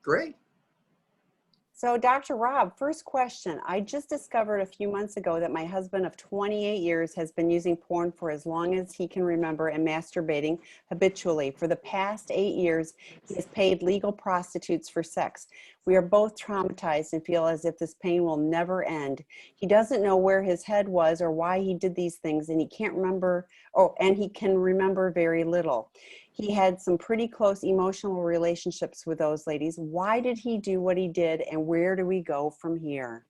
Great. So Dr. Rob, first question. I just discovered a few months ago that my husband of 28 years has been using porn for as long as he can remember and masturbating habitually. For the past 8 years, he has paid legal prostitutes for sex. We are both traumatized and feel as if this pain will never end. He doesn't know where his head was or why he did these things, and he can't remember, and he can remember very little. He had some pretty close emotional relationships with those ladies. Why did he do what he did, and where do we go from here?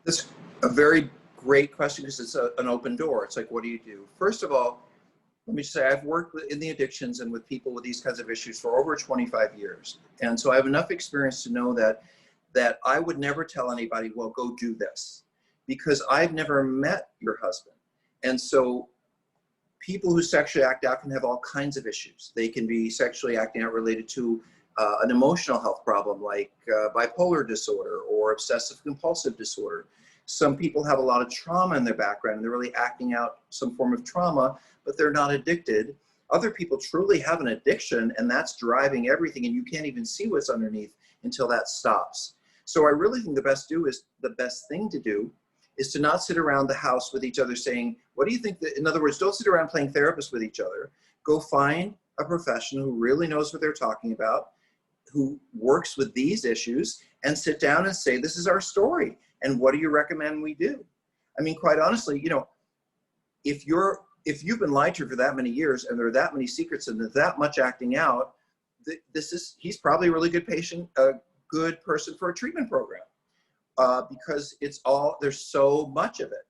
This is a very great question because it's an open door. It's like, what do you do? First of all, let me just say I've worked in the addictions and with people with these kinds of issues for over 25 years. And so I have enough experience to know that I would never tell anybody, well, go do this, because I've never met your husband. And so people who sexually act out can have all kinds of issues. They can be sexually acting out related to an emotional health problem like bipolar disorder or obsessive compulsive disorder. Some people have a lot of trauma in their background and they're really acting out some form of trauma, but they're not addicted. Other people truly have an addiction and that's driving everything, and you can't even see what's underneath until that stops. So I really think the best thing to do is to not sit around the house with each other saying, what do you think that, in other words, don't sit around playing therapist with each other. Go find a professional who really knows what they're talking about, who works with these issues, and sit down and say, this is our story, and what do you recommend we do? I mean, quite honestly, you know, if you've been lied to for that many years and there are that many secrets and there's that much acting out, he's probably a really good patient, a good person for a treatment program. Because there's so much of it.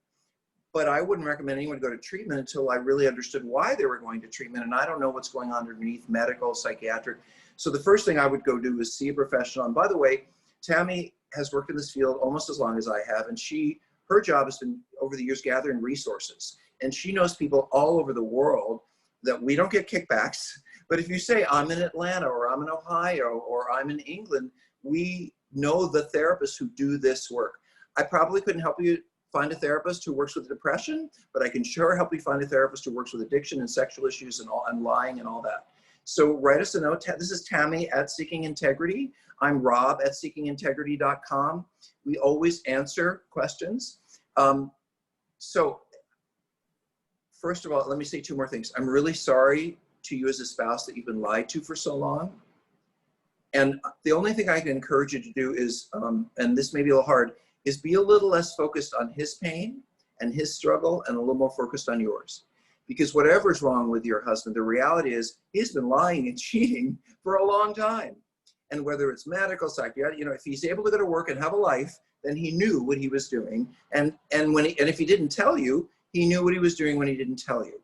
But I wouldn't recommend anyone go to treatment until I really understood why they were going to treatment. And I don't know what's going on underneath, medical, psychiatric. So the first thing I would go do is see a professional. And by the way, Tammy has worked in this field almost as long as I have. And her job has been over the years gathering resources. And she knows people all over the world that we don't get kickbacks. But if you say, I'm in Atlanta or I'm in Ohio or I'm in England, we know the therapists who do this work. I probably couldn't help you find a therapist who works with depression, but I can sure help you find a therapist who works with addiction and sexual issues and lying and all that. So write us a note. This is Tammy at Seeking Integrity. I'm Rob at seekingintegrity.com. We always answer questions. So first of all, let me say two more things. I'm really sorry to you as a spouse that you've been lied to for so long. And the only thing I can encourage you to do is, and this may be a little hard, is be a little less focused on his pain and his struggle and a little more focused on yours. Because whatever's wrong with your husband, the reality is he's been lying and cheating for a long time. And whether it's medical, psychiatric, you know, if he's able to go to work and have a life, then he knew what he was doing. And if he didn't tell you, he knew what he was doing when he didn't tell you.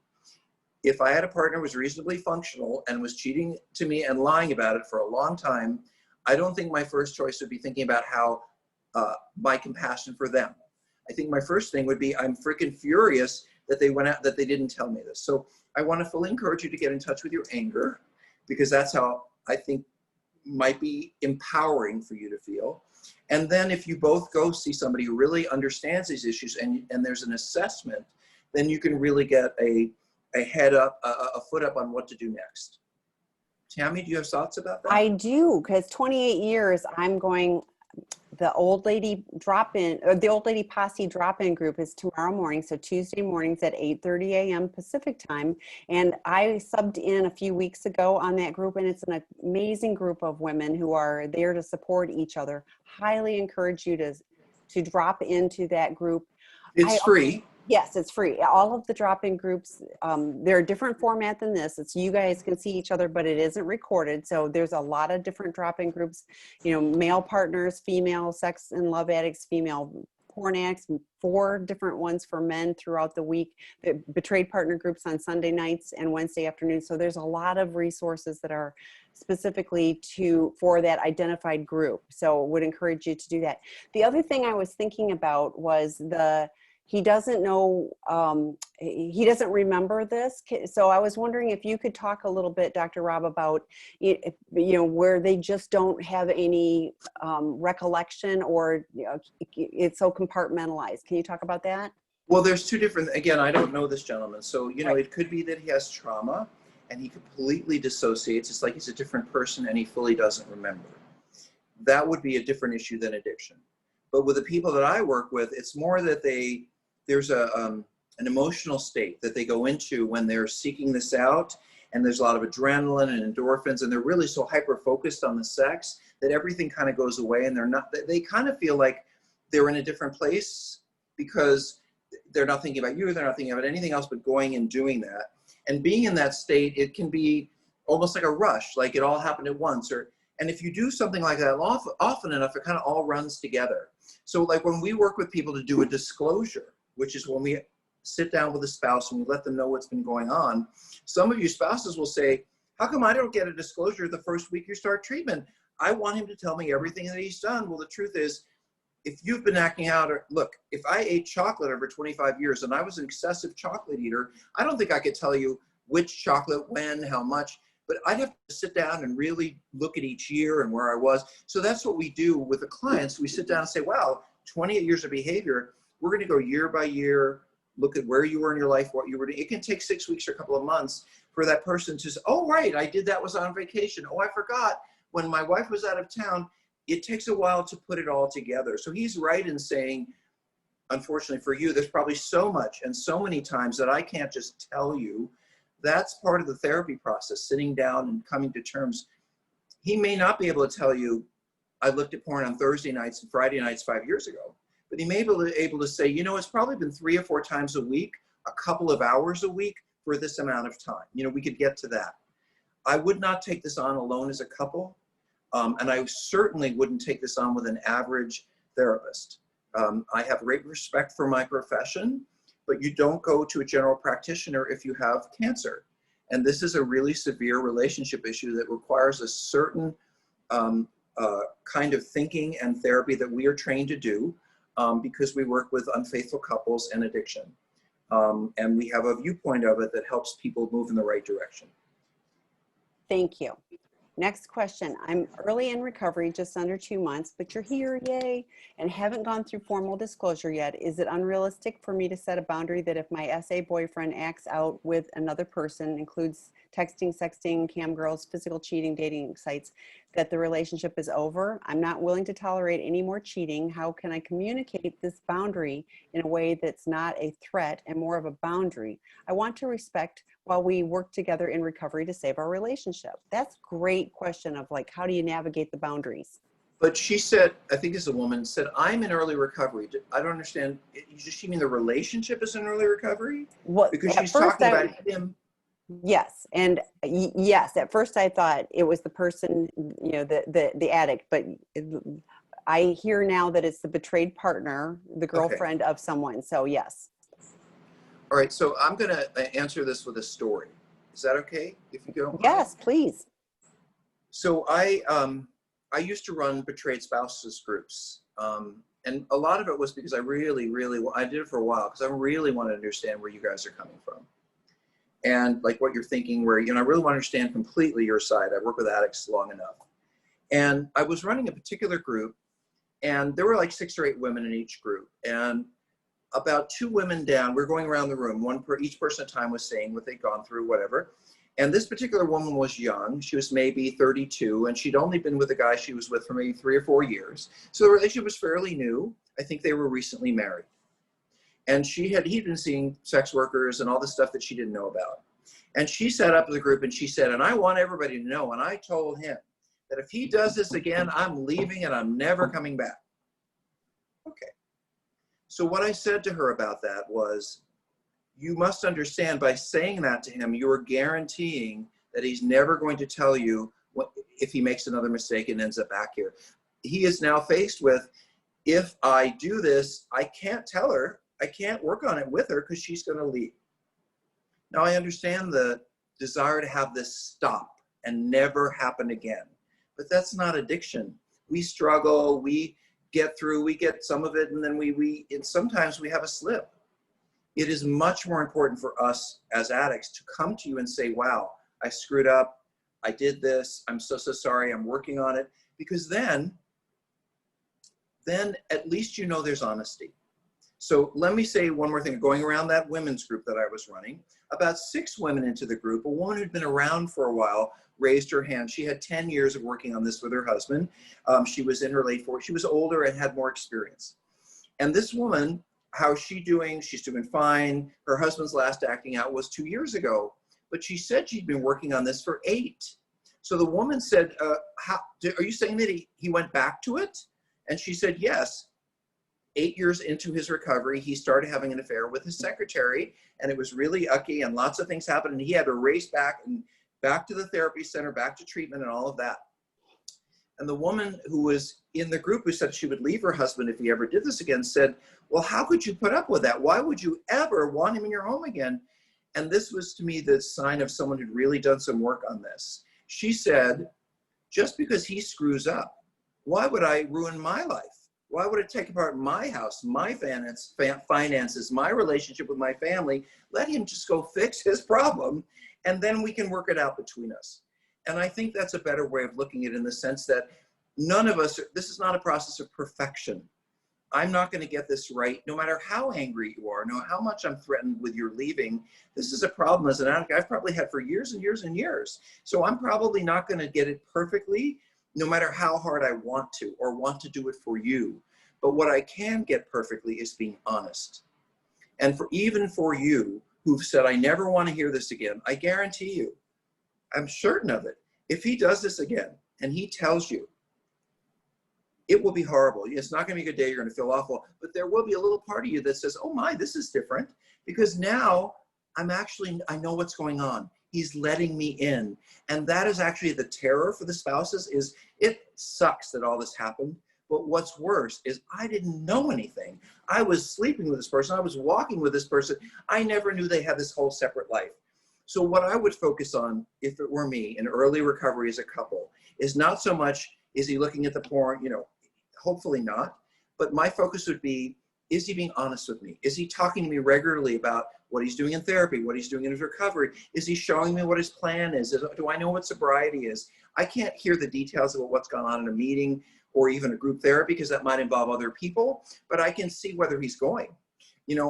If I had a partner who was reasonably functional and was cheating to me and lying about it for a long time, I don't think my first choice would be thinking about how my compassion for them. I think my first thing would be, I'm freaking furious that they went out, that they didn't tell me this. So I want to fully encourage you to get in touch with your anger, because that's how I think might be empowering for you to feel. And then if you both go see somebody who really understands these issues and there's an assessment, then you can really get a foot up on what to do next. Tammy, do you have thoughts about that? I do, because 28 years I'm going, the old lady drop-in, or the old lady posse drop-in group is tomorrow morning, so Tuesday mornings at 8:30 a.m. Pacific time. And I subbed in a few weeks ago on that group, and it's an amazing group of women who are there to support each other. Highly encourage you to drop into that group. It's free. Yes, it's free. All of the drop-in groups, they're a different format than this. It's you guys can see each other, but it isn't recorded. So there's a lot of different drop-in groups, you know, male partners, female sex and love addicts, female porn addicts, 4 different ones for men throughout the week, the betrayed partner groups on Sunday nights and Wednesday afternoons. So there's a lot of resources that are specifically for that identified group. So would encourage you to do that. The other thing I was thinking about was he doesn't know, he doesn't remember this. So I was wondering if you could talk a little bit, Dr. Rob, about, you know, where they just don't have any recollection, or you know, it's so compartmentalized. Can you talk about that? Well, there's two different, again, I don't know this gentleman. So, you know, It could be that he has trauma and he completely dissociates. It's like he's a different person and he fully doesn't remember. That would be a different issue than addiction. But with the people that I work with, it's more that there's an emotional state that they go into when they're seeking this out, and there's a lot of adrenaline and endorphins, and they're really so hyper-focused on the sex that everything kind of goes away, and they kind of feel like they're in a different place because they're not thinking about you, they're not thinking about anything else but going and doing that. And being in that state, it can be almost like a rush, like it all happened at once. And if you do something like that often enough, it kind of all runs together. So like when we work with people to do a disclosure, which is when we sit down with a spouse and we let them know what's been going on, some of you spouses will say, how come I don't get a disclosure the first week you start treatment? I want him to tell me everything that he's done. Well, the truth is, if you've been acting out, or look, if I ate chocolate over 25 years and I was an excessive chocolate eater, I don't think I could tell you which chocolate, when, how much, but I'd have to sit down and really look at each year and where I was. So that's what we do with the clients. We sit down and say, wow, 28 years of behavior. We're going to go year by year, look at where you were in your life, what you were doing. It can take 6 weeks or a couple of months for that person to say, oh, right, I did that, was on vacation. Oh, I forgot. When my wife was out of town, it takes a while to put it all together. So he's right in saying, unfortunately for you, there's probably so much and so many times that I can't just tell you. That's part of the therapy process, sitting down and coming to terms. He may not be able to tell you, I looked at porn on Thursday nights and Friday nights 5 years ago, but he may be able to say, you know, it's probably been 3 or 4 times a week, a couple of hours a week for this amount of time. You know, we could get to that. I would not take this on alone as a couple. And I certainly wouldn't take this on with an average therapist. I have great respect for my profession, but you don't go to a general practitioner if you have cancer. And this is a really severe relationship issue that requires a certain kind of thinking and therapy that we are trained to do because we work with unfaithful couples and addiction. And we have a viewpoint of it that helps people move in the right direction. Thank you. Next question. I'm early in recovery, just under 2 months, but you're here, yay, and haven't gone through formal disclosure yet. Is it unrealistic for me to set a boundary that if my SA boyfriend acts out with another person, includes texting, sexting, cam girls, physical cheating, dating sites, that the relationship is over? I'm not willing to tolerate any more cheating. How can I communicate this boundary in a way that's not a threat and more of a boundary? I want to respect while we work together in recovery to save our relationship. That's a great question of like, how do you navigate the boundaries? But she said, I think it's a woman, said, I'm in early recovery. I don't understand. Does she mean the relationship is in early recovery? Well, because she's talking about him. Yes. And yes, at first I thought it was the person, you know, the addict, but I hear now that it's the betrayed partner, the girlfriend of someone. So yes. All right. So I'm going to answer this with a story. Is that okay? If you don't mind? Yes, please. So I used to run betrayed spouses groups. And a lot of it was because I did it for a while because I really want to understand where you guys are coming from. And like what you're thinking, where, you know, I really want to understand completely your side. I've worked with addicts long enough. And I was running a particular group, and there were like 6 or 8 women in each group. And about 2 women down, we're going around the room, each person at a time was saying what they'd gone through, whatever. And this particular woman was young. She was maybe 32, and she'd only been with a guy she was with for maybe 3 or 4 years. So the relationship was fairly new. I think they were recently married. And he'd been seeing sex workers and all the stuff that she didn't know about. And she sat up in the group and she said, and I want everybody to know, and I told him that if he does this again, I'm leaving and I'm never coming back. Okay. So what I said to her about that was, you must understand, by saying that to him, you are guaranteeing that he's never going to tell you if he makes another mistake and ends up back here. He is now faced with, if I do this, I can't tell her, I can't work on it with her because she's going to leave. Now I understand the desire to have this stop and never happen again, but that's not addiction. We struggle, we get through, we get some of it, and then and sometimes we have a slip. It is much more important for us as addicts to come to you and say, wow, I screwed up, I did this, I'm so sorry, I'm working on it, because then at least you know there's honesty. So let me say one more thing. Going around that women's group that I was running, About 6 women into the group, a woman who'd been around for a while raised her hand. She had 10 years of working on this with her husband. She was in her late 40s. She was older and had more experience. And this woman, how's she doing? She's doing fine. Her husband's last acting out was 2 years ago, but she said she'd been working on this for 8. So the woman said, are you saying that he went back to it? And she said, yes. 8 years into his recovery, he started having an affair with his secretary, and it was really ucky, and lots of things happened, and he had to race back to the therapy center, back to treatment and all of that. And the woman who was in the group who said she would leave her husband if he ever did this again said, well, how could you put up with that? Why would you ever want him in your home again? And this was, to me, the sign of someone who'd really done some work on this. She said, just because he screws up, why would I ruin my life? Why would it take apart my house, my finances, my relationship with my family? Let him just go fix his problem, and then we can work it out between us. And I think that's a better way of looking at it, in the sense that none of us, this is not a process of perfection. I'm not going to get this right, no matter how angry you are, no matter how much I'm threatened with your leaving. This is a problem as an addict I've probably had for years and years and years. So I'm probably not going to get it perfectly, no matter how hard I want to, or want to do it for you. But what I can get perfectly is being honest. And even for you who've said, I never want to hear this again, I guarantee you, I'm certain of it, if he does this again and he tells you, it will be horrible. It's not going to be a good day. You're going to feel awful. But there will be a little part of you that says, oh my, this is different, because now I know what's going on. He's letting me in. And that is actually the terror for the spouses. Is it sucks that all this happened. But what's worse is I didn't know anything. I was sleeping with this person. I was walking with this person. I never knew they had this whole separate life. So what I would focus on, if it were me, in early recovery as a couple, is not so much, is he looking at the porn? Hopefully not. But my focus would be, is he being honest with me? Is he talking to me regularly about what he's doing in therapy, what he's doing in his recovery? Is he showing me what his plan is? Do I know what sobriety is? I can't hear the details about what's gone on in a meeting or even a group therapy, because that might involve other people, but I can see whether he's going.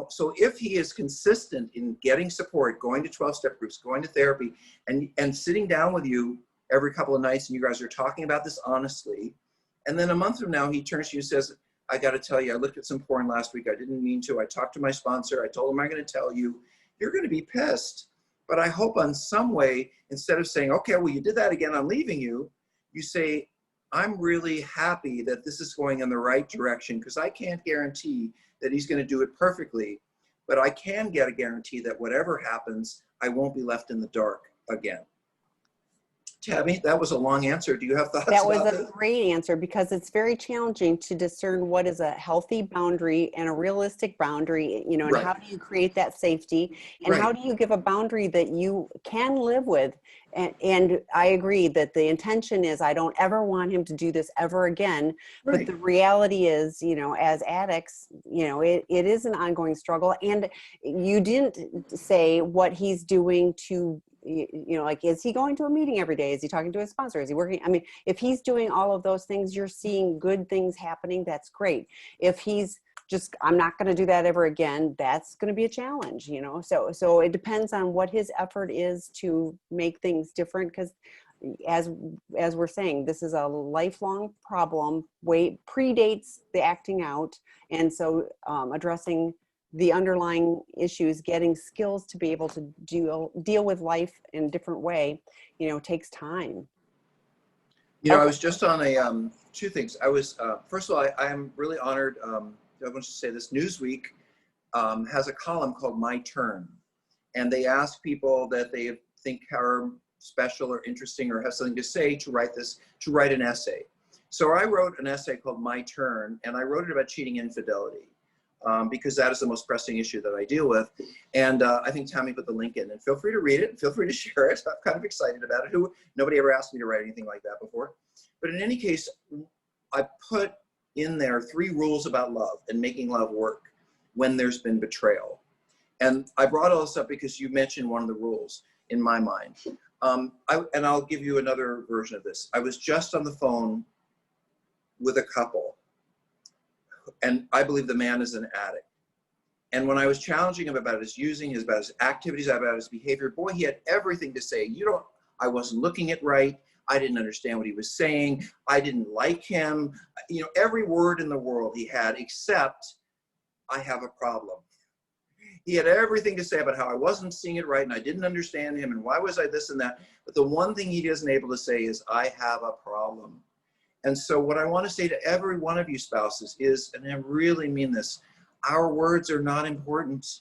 So if he is consistent in getting support, going to 12-step groups, going to therapy, and sitting down with you every couple of nights, and you guys are talking about this honestly, and then a month from now, he turns to you and says, I got to tell you, I looked at some porn last week. I didn't mean to. I talked to my sponsor. I told him I'm going to tell you. You're going to be pissed. But I hope on some way, instead of saying, okay, well, you did that again, I'm leaving you, you say, I'm really happy that this is going in the right direction, because I can't guarantee that he's going to do it perfectly, but I can get a guarantee that whatever happens, I won't be left in the dark again. Tabby, that was a long answer. Do you have thoughts That was about a this? great answer, because it's very challenging to discern what is a healthy boundary and a realistic boundary, and Right. how do you create that safety, and how Right. do you give a boundary that you can live with? And I agree that the intention is, I don't ever want him to do this ever again. But Right. the reality is, as addicts, it is an ongoing struggle. And you didn't say what he's doing to, like, is he going to a meeting every day? Is he talking to his sponsor? Is he working? I mean, if he's doing all of those things, you're seeing good things happening. That's great. If he's just, I'm not going to do that ever again, that's going to be a challenge, so it depends on what his effort is to make things different. Because as we're saying, this is a lifelong problem, predates the acting out. And so addressing the underlying issues, getting skills to be able to deal with life in a different way, takes time. I was just on two things. I was, first of all, I'm really honored. I want to say this, Newsweek has a column called My Turn. And they ask people that they think are special or interesting or have something to say to write an essay. So I wrote an essay called My Turn, and I wrote it about cheating infidelity. Because that is the most pressing issue that I deal with. And I think Tammy put the link in, and feel free to read it, and feel free to share it. I'm kind of excited about it. Nobody ever asked me to write anything like that before. But in any case, I put in there 3 rules about love and making love work when there's been betrayal. And I brought all this up because you mentioned one of the rules in my mind. And I'll give you another version of this. I was just on the phone with a couple, and I believe the man is an addict. And when I was challenging him about his using, about his activities, about his behavior, boy, he had everything to say. I wasn't looking it right. I didn't understand what he was saying. I didn't like him. You know, every word in the world he had, except I have a problem. He had everything to say about how I wasn't seeing it right and I didn't understand him and why was I this and that. But the one thing he isn't able to say is, I have a problem. And so what I want to say to every one of you spouses is, and I really mean this, our words are not important.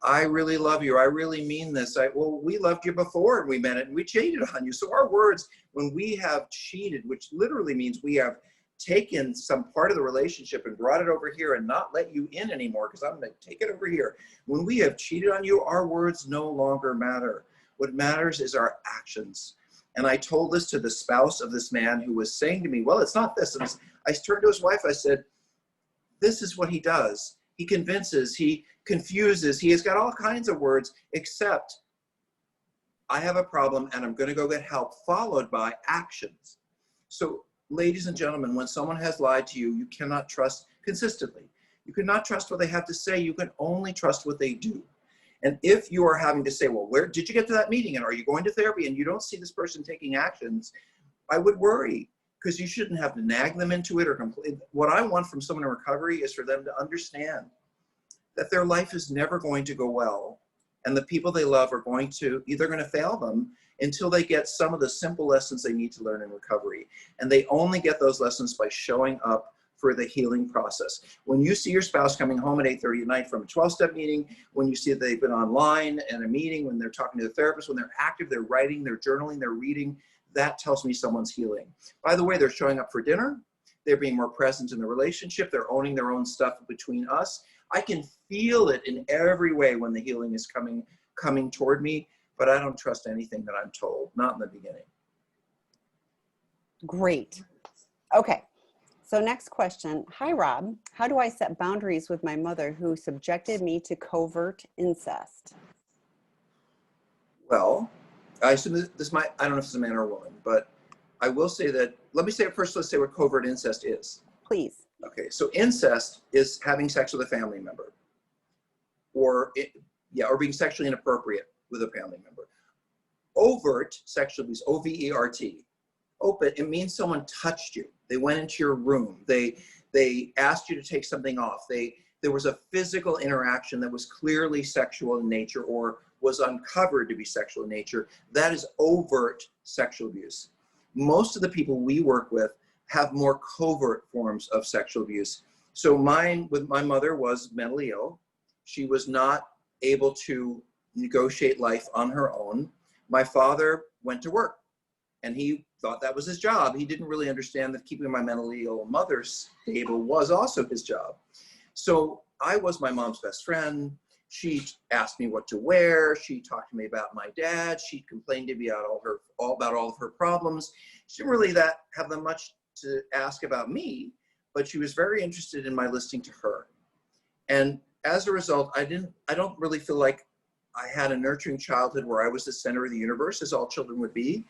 I really love you. I really mean this. Well, we loved you before and we meant it and we cheated on you. So our words, when we have cheated, which literally means we have taken some part of the relationship and brought it over here and not let you in anymore because I'm going to take it over here. When we have cheated on you, our words no longer matter. What matters is our actions. And I told this to the spouse of this man who was saying to me, well, it's not this. And I turned to his wife. I said, this is what he does. He convinces, he confuses, he has got all kinds of words, except I have a problem and I'm going to go get help, followed by actions. So ladies and gentlemen, when someone has lied to you, you cannot trust consistently. You cannot trust what they have to say. You can only trust what they do. And if you are having to say, well, where did you get to that meeting? And are you going to therapy? And you don't see this person taking actions, I would worry, because you shouldn't have to nag them into it or complain. What I want from someone in recovery is for them to understand that their life is never going to go well. And the people they love are either going to fail them until they get some of the simple lessons they need to learn in recovery. And they only get those lessons by showing up for the healing process. When you see your spouse coming home at 8:30 at night from a 12-step meeting, when you see that they've been online and a meeting, when they're talking to the therapist, when they're active, they're writing, they're journaling, they're reading, that tells me someone's healing. By the way, they're showing up for dinner. They're being more present in the relationship. They're owning their own stuff between us. I can feel it in every way when the healing is coming toward me, but I don't trust anything that I'm told, not in the beginning. Great. Okay. So next question. Hi, Rob. How do I set boundaries with my mother who subjected me to covert incest? Well, I assume this might, I don't know if it's a man or a woman, but I will say that, let's say what covert incest is. Please. Okay, so incest is having sex with a family member or being sexually inappropriate with a family member. Overt sexual abuse, O-V-E-R-T, open, it means someone touched you. They went into your room. They asked you to take something off. There was a physical interaction that was clearly sexual in nature or was uncovered to be sexual in nature. That is overt sexual abuse. Most of the people we work with have more covert forms of sexual abuse. So mine with my mother was mentally ill. She was not able to negotiate life on her own. My father went to work and he thought that was his job. He didn't really understand that keeping my mentally ill mother stable was also his job. So I was my mom's best friend. She asked me what to wear. She talked to me about my dad. She complained to me about all of her problems. She didn't really have that much to ask about me, but she was very interested in my listening to her. And as a result, I don't really feel like I had a nurturing childhood where I was the center of the universe, as all children would be.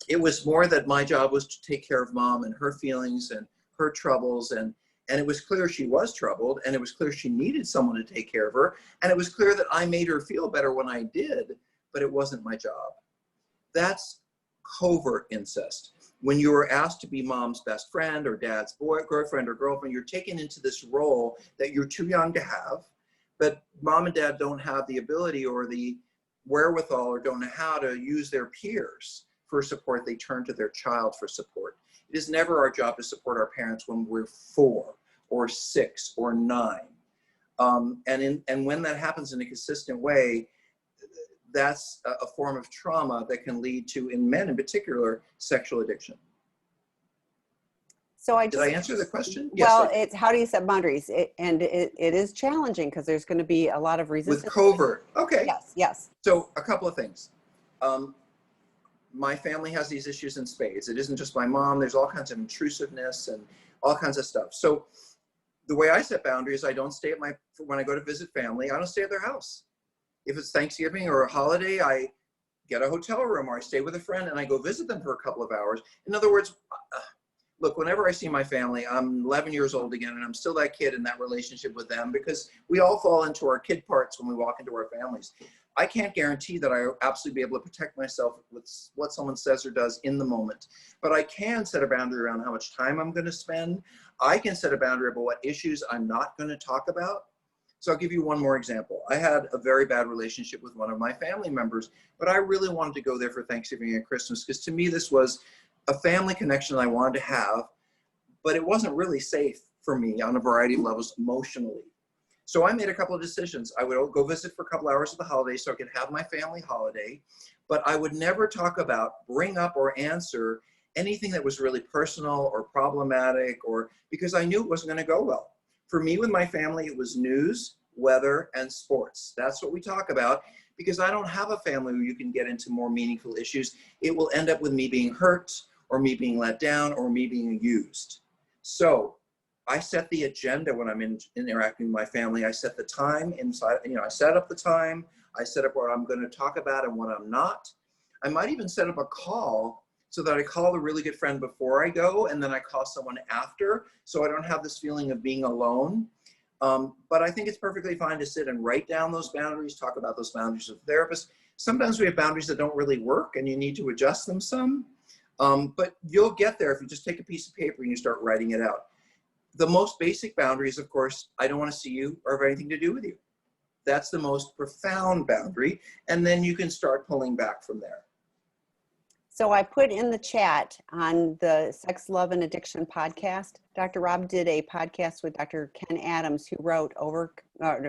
It was more that my job was to take care of mom and her feelings and her troubles. And it was clear she was troubled, and it was clear she needed someone to take care of her. And it was clear that I made her feel better when I did, but it wasn't my job. That's covert incest. When you are asked to be mom's best friend or dad's boyfriend or girlfriend, you're taken into this role that you're too young to have, but mom and dad don't have the ability or the wherewithal or don't know how to use their peers for support. They turn to their child for support. It is never our job to support our parents when we're 4 or 6 or 9. And when that happens in a consistent way, that's a form of trauma that can lead to, in men in particular, sexual addiction. So Did I answer the question? Well, Yes, it's how do you set boundaries? It is challenging because there's going to be a lot of resistance. with covert. Okay. Yes, yes. So a couple of things. My family has these issues in spades. It isn't just my mom. There's all kinds of intrusiveness and all kinds of stuff. So the way I set boundaries, I don't stay when I go to visit family, I don't stay at their house. If it's Thanksgiving or a holiday, I get a hotel room or I stay with a friend and I go visit them for a couple of hours. In other words, look, whenever I see my family, I'm 11 years old again, and I'm still that kid in that relationship with them, because we all fall into our kid parts when we walk into our families. I can't guarantee that I'll absolutely be able to protect myself with what someone says or does in the moment, but I can set a boundary around how much time I'm going to spend. I can set a boundary about what issues I'm not going to talk about. So I'll give you one more example. I had a very bad relationship with one of my family members, but I really wanted to go there for Thanksgiving and Christmas, because to me, this was a family connection I wanted to have, but it wasn't really safe for me on a variety of levels emotionally. So I made a couple of decisions. I would go visit for a couple hours of the holiday so I could have my family holiday, but I would never talk about, bring up, or answer anything that was really personal or problematic, or because I knew it wasn't going to go well. For me, with my family, it was news, weather, and sports. That's what we talk about, because I don't have a family where you can get into more meaningful issues. It will end up with me being hurt, or me being let down, or me being used. So I set the agenda when I'm interacting with my family. I set the time inside, I set up the time. I set up what I'm going to talk about and what I'm not. I might even set up a call so that I call a really good friend before I go, and then I call someone after, so I don't have this feeling of being alone. But I think it's perfectly fine to sit and write down those boundaries, talk about those boundaries with therapists. Sometimes we have boundaries that don't really work, and you need to adjust them some. But you'll get there if you just take a piece of paper and you start writing it out. The most basic boundary is, of course, I don't want to see you or have anything to do with you. That's the most profound boundary. And then you can start pulling back from there. So I put in the chat on the Sex, Love, and Addiction podcast. Dr. Rob did a podcast with Dr. Ken Adams, who wrote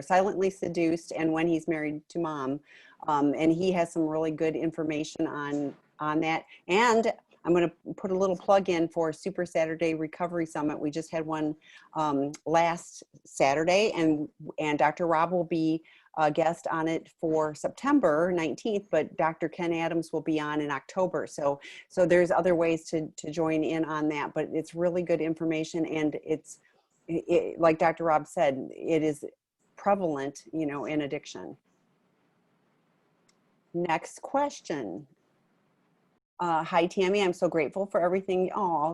Silently Seduced and When He's Married to Mom. And he has some really good information on that. And I'm going to put a little plug in for Super Saturday Recovery Summit. We just had one last Saturday, and Dr. Rob will be a guest on it for September 19th, but Dr. Ken Adams will be on in October. So there's other ways to join in on that, but it's really good information, and it's like Dr. Rob said, it is prevalent, in addiction. Next question. Hi, Tammy. I'm so grateful for everything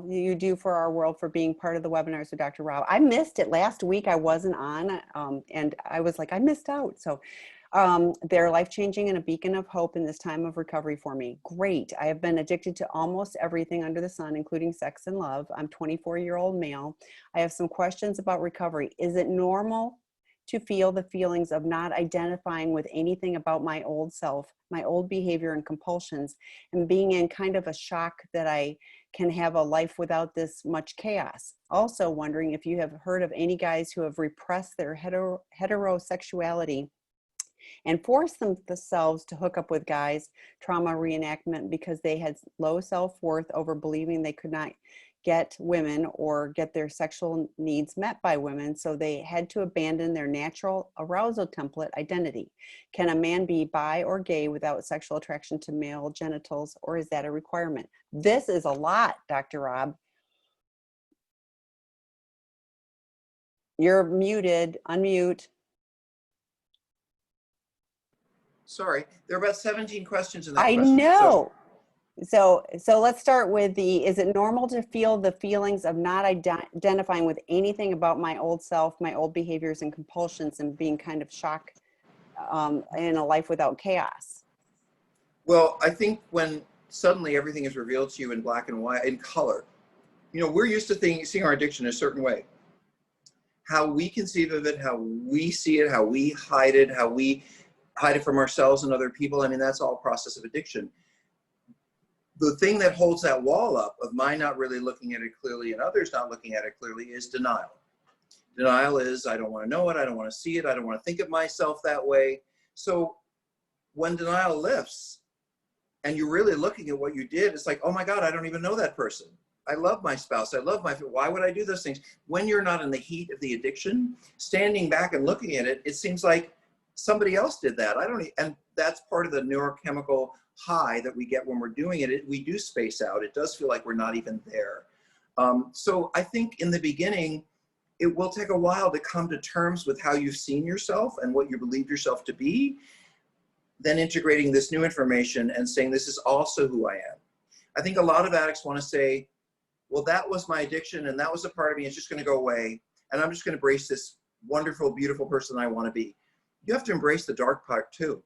you do for our world, for being part of the webinars with Dr. Rob. I missed it last week. I wasn't on, and I was like, I missed out. So they're life-changing and a beacon of hope in this time of recovery for me. Great. I have been addicted to almost everything under the sun, including sex and love. I'm 24-year-old male. I have some questions about recovery. Is it normal to feel the feelings of not identifying with anything about my old self, my old behavior and compulsions, and being in kind of a shock that I can have a life without this much chaos? Also wondering if you have heard of any guys who have repressed their heterosexuality and forced themselves to hook up with guys, trauma reenactment, because they had low self-worth over believing they could not get women or get their sexual needs met by women, so they had to abandon their natural arousal template identity. Can a man be bi or gay without sexual attraction to male genitals, or is that a requirement? This is a lot, Dr. Rob. You're muted. Unmute. Sorry, there are about 17 questions in that question. I know. So let's start with is it normal to feel the feelings of not identifying with anything about my old self, my old behaviors and compulsions, and being kind of shocked in a life without chaos? Well, I think when suddenly everything is revealed to you in black and white, in color, we're used to seeing our addiction a certain way. How we conceive of it, how we see it, how we hide it, how we hide it from ourselves and other people. I mean, that's all a process of addiction. The thing that holds that wall up of mine not really looking at it clearly and others not looking at it clearly is denial. Denial is, I don't want to know it, I don't want to see it, I don't want to think of myself that way. So when denial lifts and you're really looking at what you did, it's like, oh my God, I don't even know that person. I love my spouse, I love why would I do those things? When you're not in the heat of the addiction, standing back and looking at it, it seems like somebody else did that. And that's part of the neurochemical high that we get when we're doing it. We do space out. It does feel like we're not even there. So I think in the beginning, it will take a while to come to terms with how you've seen yourself and what you believe yourself to be, then integrating this new information and saying, this is also who I am. I think a lot of addicts want to say, well, that was my addiction and that was a part of me. It's just going to go away. And I'm just going to embrace this wonderful, beautiful person I want to be. You have to embrace the dark part too.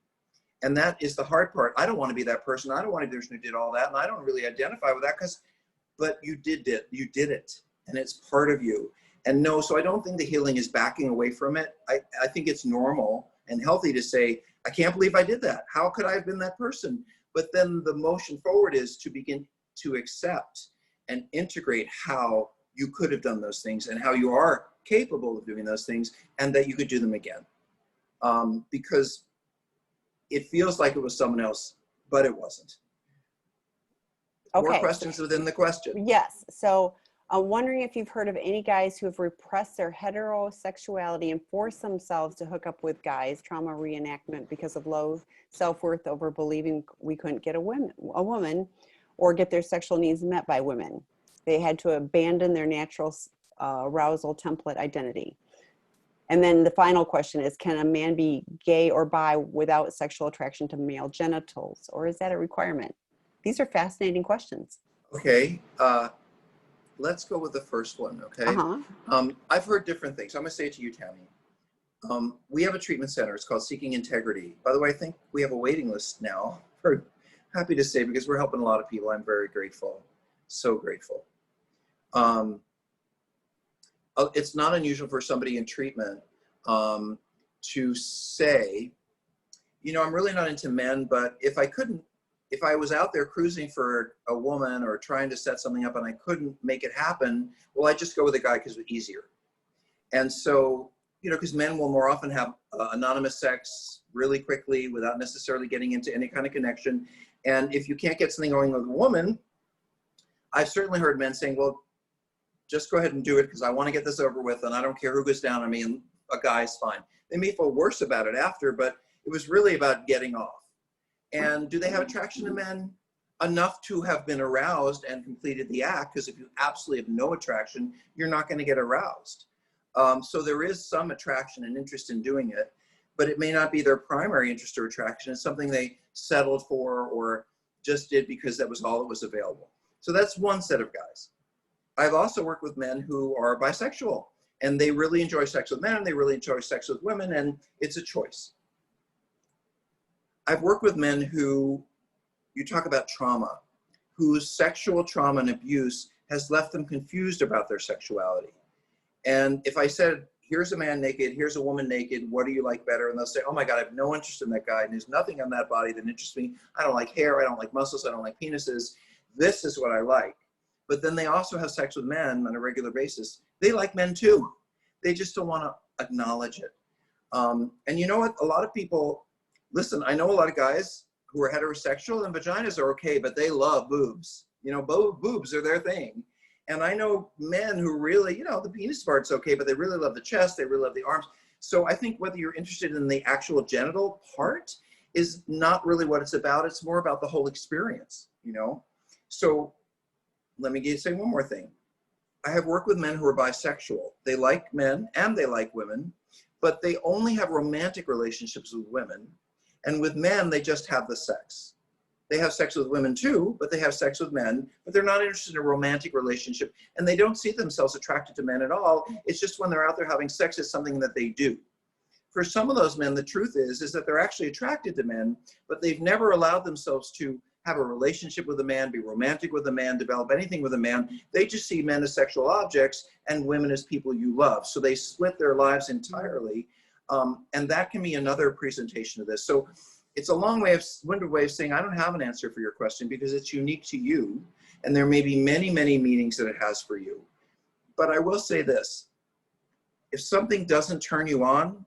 And that is the hard part. I don't want to be that person. I don't want to be the person who did all that. And I don't really identify with that but you did it. You did it. And it's part of you. And no, so I don't think the healing is backing away from it. I think it's normal and healthy to say, I can't believe I did that. How could I have been that person? But then the motion forward is to begin to accept and integrate how you could have done those things and how you are capable of doing those things and that you could do them again. Because it feels like it was someone else, but it wasn't. Okay. More questions within the question. Yes. So I'm wondering if you've heard of any guys who have repressed their heterosexuality and forced themselves to hook up with guys, trauma reenactment, because of low self-worth over believing we couldn't get a woman or get their sexual needs met by women. They had to abandon their natural arousal template identity. And then the final question is, can a man be gay or bi without sexual attraction to male genitals, or is that a requirement? These are fascinating questions. Okay. Let's go with the first one, okay? I've heard different things. I'm going to say it to you, Tammy. We have a treatment center. It's called Seeking Integrity. By the way, I think we have a waiting list now. We're happy to say, because we're helping a lot of people. I'm very grateful. So grateful. It's not unusual for somebody in treatment to say, you know, I'm really not into men, but if I was out there cruising for a woman or trying to set something up and I couldn't make it happen, well, I just go with a guy because it's easier. And so, you know, because men will more often have anonymous sex really quickly without necessarily getting into any kind of connection. And if you can't get something going with a woman, I've certainly heard men saying, well, just go ahead and do it because I want to get this over with and I don't care who goes down on me, and a guy's fine. They may feel worse about it after, but it was really about getting off. And do they have attraction to men? Enough to have been aroused and completed the act, because if you absolutely have no attraction, you're not going to get aroused. So there is some attraction and interest in doing it, but it may not be their primary interest or attraction. It's something they settled for or just did because that was all that was available. So that's one set of guys. I've also worked with men who are bisexual, and they really enjoy sex with men, they really enjoy sex with women, and it's a choice. I've worked with men who, you talk about trauma, whose sexual trauma and abuse has left them confused about their sexuality. And if I said, here's a man naked, here's a woman naked, what do you like better? And they'll say, oh my God, I have no interest in that guy, and there's nothing on that body that interests me. I don't like hair, I don't like muscles, I don't like penises. This is what I like. But then they also have sex with men on a regular basis. They like men too. They just don't want to acknowledge it. And you know what? A lot of people, listen, I know a lot of guys who are heterosexual and vaginas are okay, but they love boobs. You know, boobs are their thing. And I know men who really, you know, the penis part's okay, but they really love the chest, they really love the arms. So I think whether you're interested in the actual genital part is not really what it's about. It's more about the whole experience, you know? So let me say one more thing. I have worked with men who are bisexual. They like men and they like women, but they only have romantic relationships with women. And with men, they just have the sex. They have sex with women too, but they have sex with men, but they're not interested in a romantic relationship, and they don't see themselves attracted to men at all. It's just when they're out there having sex, it's something that they do. For some of those men, the truth is that they're actually attracted to men, but they've never allowed themselves to have a relationship with a man, be romantic with a man, develop anything with a man. They just see men as sexual objects and women as people you love. So they split their lives entirely. And that can be another presentation of this. So it's a winded way of saying I don't have an answer for your question because it's unique to you. And there may be many, many meanings that it has for you. But I will say this, if something doesn't turn you on,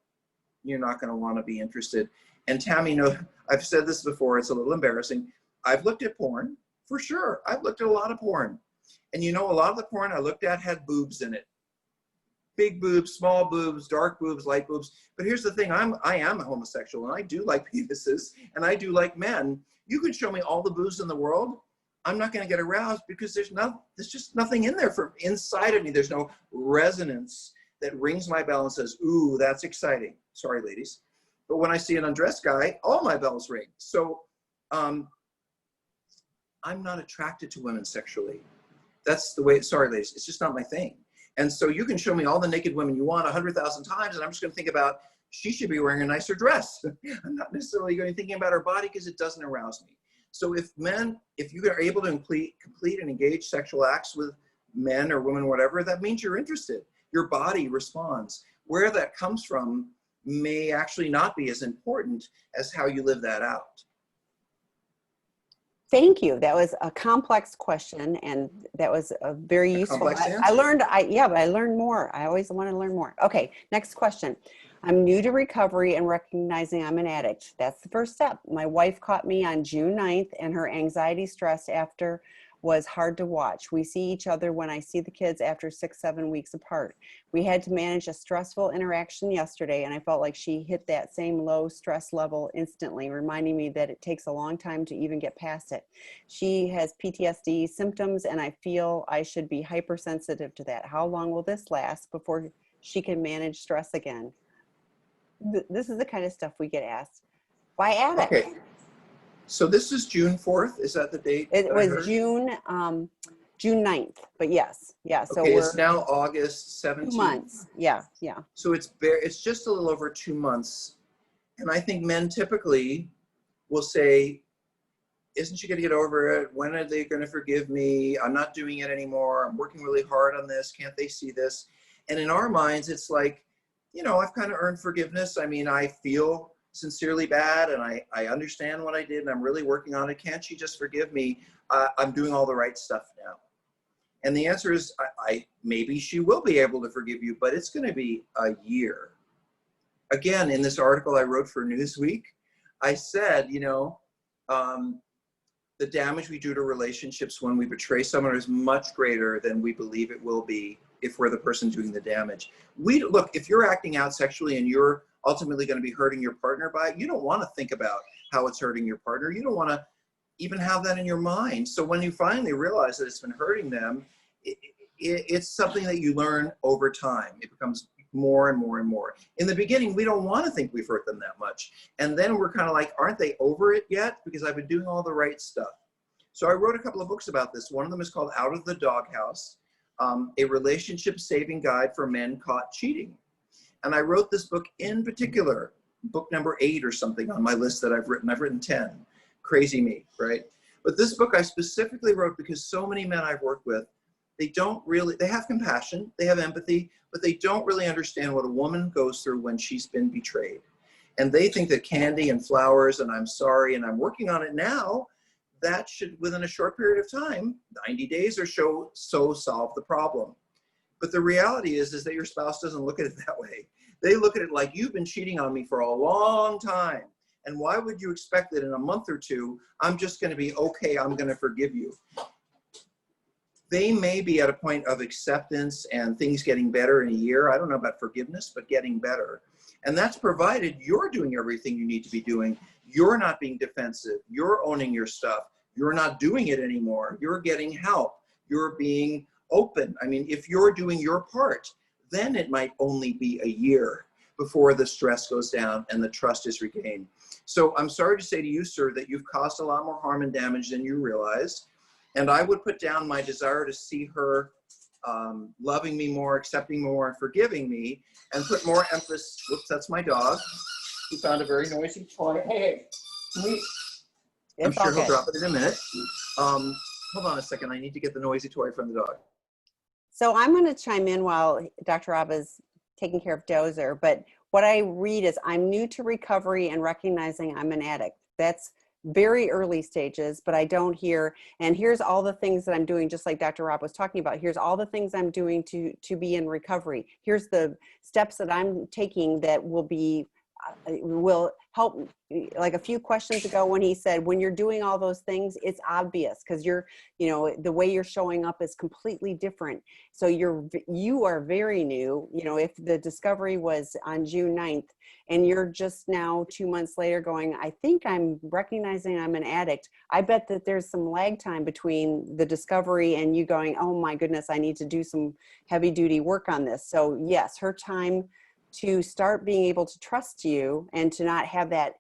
you're not going to want to be interested. And Tammy, no, I've said this before, it's a little embarrassing. I've looked at porn, for sure. I've looked at a lot of porn. And you know, a lot of the porn I looked at had boobs in it. Big boobs, small boobs, dark boobs, light boobs. But here's the thing, I am a homosexual and I do like penises and I do like men. You can show me all the boobs in the world. I'm not going to get aroused because there's just nothing in there from inside of me. There's no resonance that rings my bell and says, ooh, that's exciting. Sorry, ladies. But when I see an undressed guy, all my bells ring. So I'm not attracted to women sexually. That's the way, sorry ladies, it's just not my thing. And so you can show me all the naked women you want 100,000 times, and I'm just going to think about, she should be wearing a nicer dress. I'm not necessarily going to be thinking about her body because it doesn't arouse me. So if you are able to complete and engage sexual acts with men or women, whatever, that means you're interested. Your body responds. Where that comes from may actually not be as important as how you live that out. Thank you. That was a complex question, and that was a very useful. Complex answer. I learned more. I always want to learn more. Okay, next question. I'm new to recovery and recognizing I'm an addict. That's the first step. My wife caught me on June 9th, and her anxiety stress after was hard to watch. We see each other when I see the kids after 6-7 weeks apart. We had to manage a stressful interaction yesterday, and I felt like she hit that same low stress level instantly, reminding me that it takes a long time to even get past it. She has PTSD symptoms, and I feel I should be hypersensitive to that. How long will this last before she can manage stress again? This is the kind of stuff we get asked by addicts. Okay. So this is June 4th. Is that the date? It was June 9th, but yes. Yeah. So okay, we're it's now August 17th. 2 months. Yeah. Yeah. So it's just a little over 2 months. And I think men typically will say, isn't she going to get over it? When are they going to forgive me? I'm not doing it anymore. I'm working really hard on this. Can't they see this? And in our minds, it's like, you know, I've kind of earned forgiveness. I mean, I feel sincerely bad, and I understand what I did, and I'm really working on it. Can't she just forgive me? I'm doing all the right stuff now. And the answer is, maybe she will be able to forgive you, but it's going to be a year. Again, in this article I wrote for Newsweek, I said, you know, the damage we do to relationships when we betray someone is much greater than we believe it will be if we're the person doing the damage. Look, if you're acting out sexually and you're ultimately going to be hurting your partner by it, you don't want to think about how it's hurting your partner. You don't want to even have that in your mind. So when you finally realize that it's been hurting them, it's something that you learn over time. It becomes more and more and more. In the beginning, we don't want to think we've hurt them that much. And then we're kind of like, aren't they over it yet? Because I've been doing all the right stuff. So I wrote a couple of books about this. One of them is called Out of the Doghouse, a relationship saving guide for men caught cheating. And I wrote this book in particular, book number 8 or something on my list that I've written. I've written 10. Crazy me, right? But this book I specifically wrote because so many men I've worked with, they have compassion, they have empathy, but they don't really understand what a woman goes through when she's been betrayed. And they think that candy and flowers and I'm sorry and I'm working on it now, that should, within a short period of time, 90 days or so solve the problem. But the reality is that your spouse doesn't look at it that way. They look at it like, you've been cheating on me for a long time. And why would you expect that in a month or two, I'm just going to be okay, I'm going to forgive you? They may be at a point of acceptance and things getting better in a year. I don't know about forgiveness, but getting better. And that's provided you're doing everything you need to be doing. You're not being defensive. You're owning your stuff. You're not doing it anymore. You're getting help. You're being open. I mean, if you're doing your part, then it might only be a year before the stress goes down and the trust is regained. So I'm sorry to say to you, sir, that you've caused a lot more harm and damage than you realized. And I would put down my desire to see her loving me more, accepting me more, and forgiving me, and put more emphasis. Whoops, that's my dog. He found a very noisy toy. Hey, I'm sure he'll drop it in a minute. Hold on a second. I need to get the noisy toy from the dog. So I'm going to chime in while Dr. Rob is taking care of Dozer. But what I read is, I'm new to recovery and recognizing I'm an addict. That's very early stages, but I don't hear, and here's all the things that I'm doing, just like Dr. Rob was talking about. Here's all the things I'm doing to be in recovery. Here's the steps that I'm taking that will help. Like a few questions ago when he said, when you're doing all those things, it's obvious because the way you're showing up is completely different. So you are very new. If the discovery was on June 9th and you're just now 2 months later going, I think I'm recognizing I'm an addict. I bet that there's some lag time between the discovery and you going, oh my goodness, I need to do some heavy duty work on this. So yes, her time to start being able to trust you and to not have that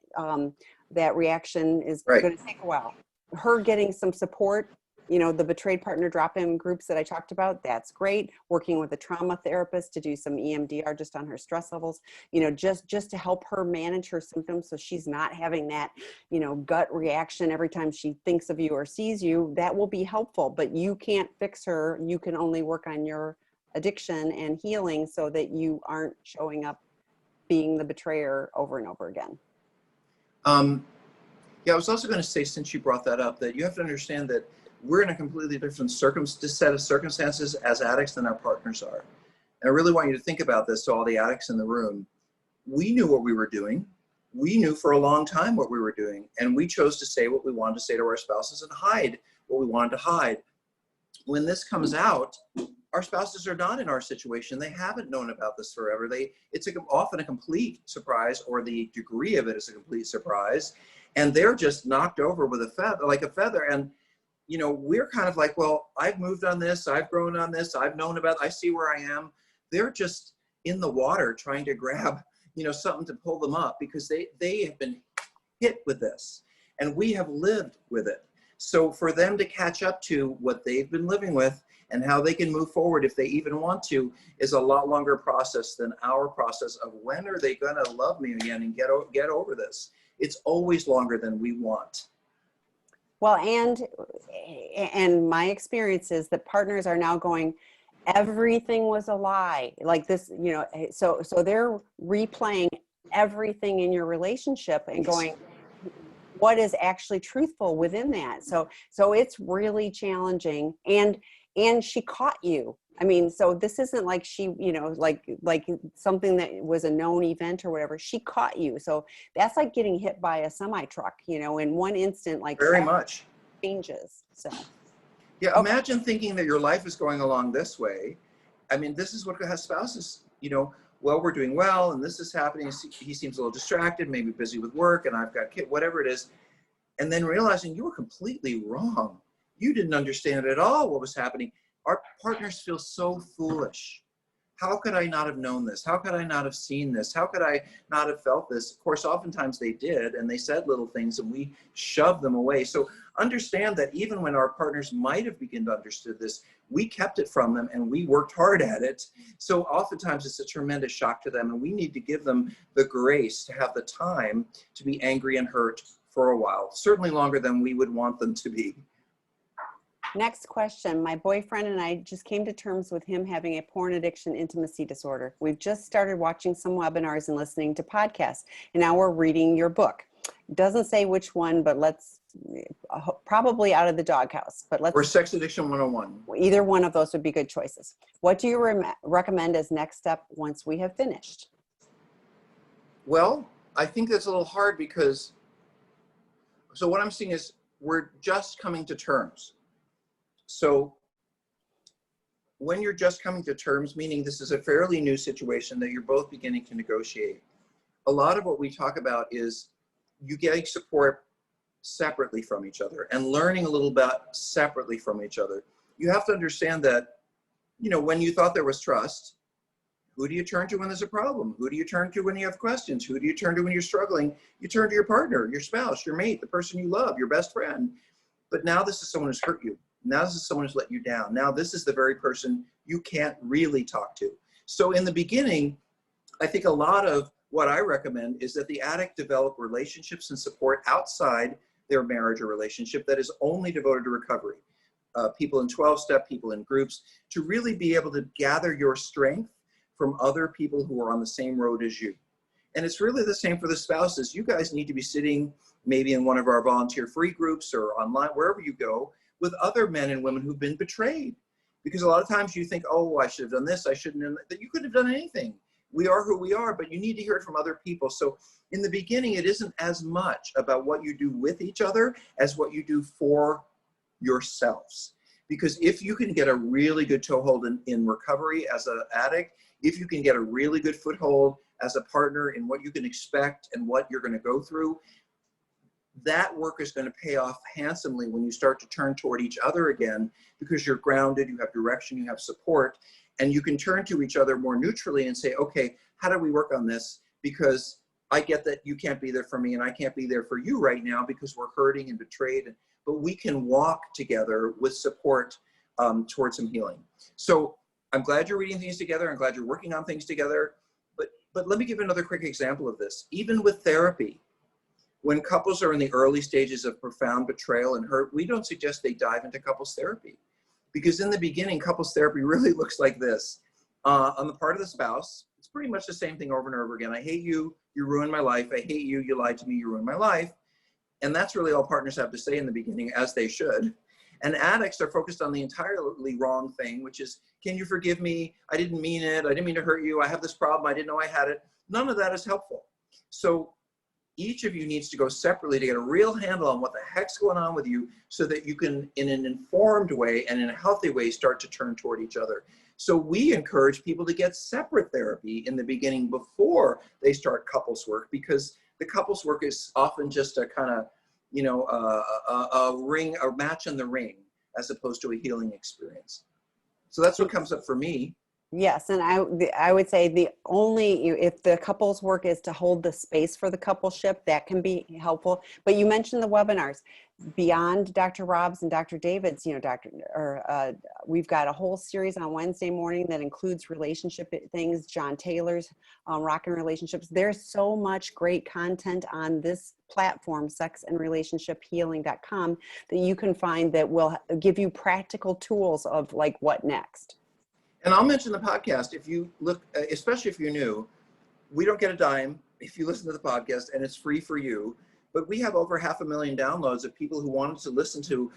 that reaction is going to take a while. Her getting some support you know, the betrayed partner drop-in groups that I talked about, that's great. Working with a trauma therapist to do some EMDR just on her stress levels, you know, just to help her manage her symptoms so she's not having that, you know, gut reaction every time she thinks of you or sees you. That will be helpful, but you can't fix her. You can only work on your addiction and healing so that you aren't showing up being the betrayer over and over again. Yeah, I was also going to say, since you brought that up, that you have to understand that we're in a completely different set of circumstances as addicts than our partners are. And I really want you to think about this, to all the addicts in the room. We knew what we were doing. We knew for a long time what we were doing. And we chose to say what we wanted to say to our spouses and hide what we wanted to hide. When this comes out, our spouses are not in our situation. They haven't known about this forever. It's often a complete surprise, or the degree of it is a complete surprise. And they're just knocked over with a feather, like a feather. And, you know, we're kind of like, well, I've moved on this. I've grown on this. I've known about, I see where I am. They're just in the water trying to grab, you know, something to pull them up, because they have been hit with this and we have lived with it. So for them to catch up to what they've been living with and how they can move forward, if they even want to, is a lot longer process than our process of when are they going to love me again and get over this. It's always longer than we want. Well, and my experience is that partners are now going, everything was a lie. Like this, you know, so they're replaying everything in your relationship and going, what is actually truthful within that? So it's really challenging. And she caught you. I mean, so this isn't like she, you know, like something that was a known event or whatever. She caught you. So that's like getting hit by a semi truck, you know, in one instant, like very much changes. So yeah, okay. Imagine thinking that your life is going along this way. I mean, this is what has spouses, you know, well, we're doing well and this is happening. He seems a little distracted, maybe busy with work, and I've got kids, whatever it is. And then realizing you were completely wrong. You didn't understand at all what was happening. Our partners feel so foolish. How could I not have known this? How could I not have seen this? How could I not have felt this? Of course, oftentimes they did, and they said little things and we shoved them away. So understand that even when our partners might have begun to understand this, we kept it from them and we worked hard at it. So oftentimes it's a tremendous shock to them, and we need to give them the grace to have the time to be angry and hurt for a while, certainly longer than we would want them to be. Next question. My boyfriend and I just came to terms with him having a porn addiction intimacy disorder. We've just started watching some webinars and listening to podcasts, and now we're reading your book. It doesn't say which one, but let's probably Out of the Doghouse. But let's. Or Sex Addiction 101. Either one of those would be good choices. What do you recommend as next step once we have finished? Well, I think that's a little hard because, so what I'm seeing is we're just coming to terms. So when you're just coming to terms, meaning this is a fairly new situation that you're both beginning to negotiate, a lot of what we talk about is you getting support separately from each other and learning a little bit separately from each other. You have to understand that, you know, when you thought there was trust, who do you turn to when there's a problem? Who do you turn to when you have questions? Who do you turn to when you're struggling? You turn to your partner, your spouse, your mate, the person you love, your best friend. But now this is someone who's hurt you. Now this is someone who's let you down. Now this is the very person you can't really talk to. So in the beginning, I think a lot of what I recommend is that the addict develop relationships and support outside their marriage or relationship that is only devoted to recovery. People in 12-step, people in groups, to really be able to gather your strength from other people who are on the same road as you. And it's really the same for the spouses. You guys need to be sitting maybe in one of our volunteer free groups or online, wherever you go, with other men and women who've been betrayed. Because a lot of times you think, oh, I should have done this, I shouldn't have, that you couldn't have done anything. We are who we are, but you need to hear it from other people. So in the beginning, it isn't as much about what you do with each other as what you do for yourselves. Because if you can get a really good toehold in recovery as an addict, if you can get a really good foothold as a partner in what you can expect and what you're going to go through, that work is going to pay off handsomely when you start to turn toward each other again, because you're grounded, you have direction, you have support, and you can turn to each other more neutrally and say, okay, how do we work on this? Because I get that you can't be there for me and I can't be there for you right now because we're hurting and betrayed. but we can walk together with support towards some healing. So I'm glad you're reading things together. I'm glad you're working on things together. But let me give another quick example of this. Even with therapy, when couples are in the early stages of profound betrayal and hurt, we don't suggest they dive into couples therapy. Because in the beginning, couples therapy really looks like this. On the part of the spouse, it's pretty much the same thing over and over again. I hate you, you ruined my life. I hate you, you lied to me, you ruined my life. And that's really all partners have to say in the beginning, as they should. And addicts are focused on the entirely wrong thing, which is, can you forgive me? I didn't mean it. I didn't mean to hurt you. I have this problem. I didn't know I had it. None of that is helpful. So each of you needs to go separately to get a real handle on what the heck's going on with you so that you can, in an informed way and in a healthy way, start to turn toward each other. So we encourage people to get separate therapy in the beginning before they start couples work, because the couples work is often just a kind of, you know, a match in the ring, as opposed to a healing experience. So that's what comes up for me. Yes, and I would say the only, if the couples work is to hold the space for the coupleship, that can be helpful. But you mentioned the webinars. Beyond Dr. Rob's and Dr. David's, you know, we've got a whole series on Wednesday morning that includes relationship things, John Taylor's Rockin' Relationships. There's so much great content on this platform, sexandrelationshiphealing.com, that you can find that will give you practical tools of like what next. And I'll mention the podcast. If you look, especially if you're new, we don't get a dime if you listen to the podcast, and it's free for you. But we have over 500,000 downloads of people who wanted to listen to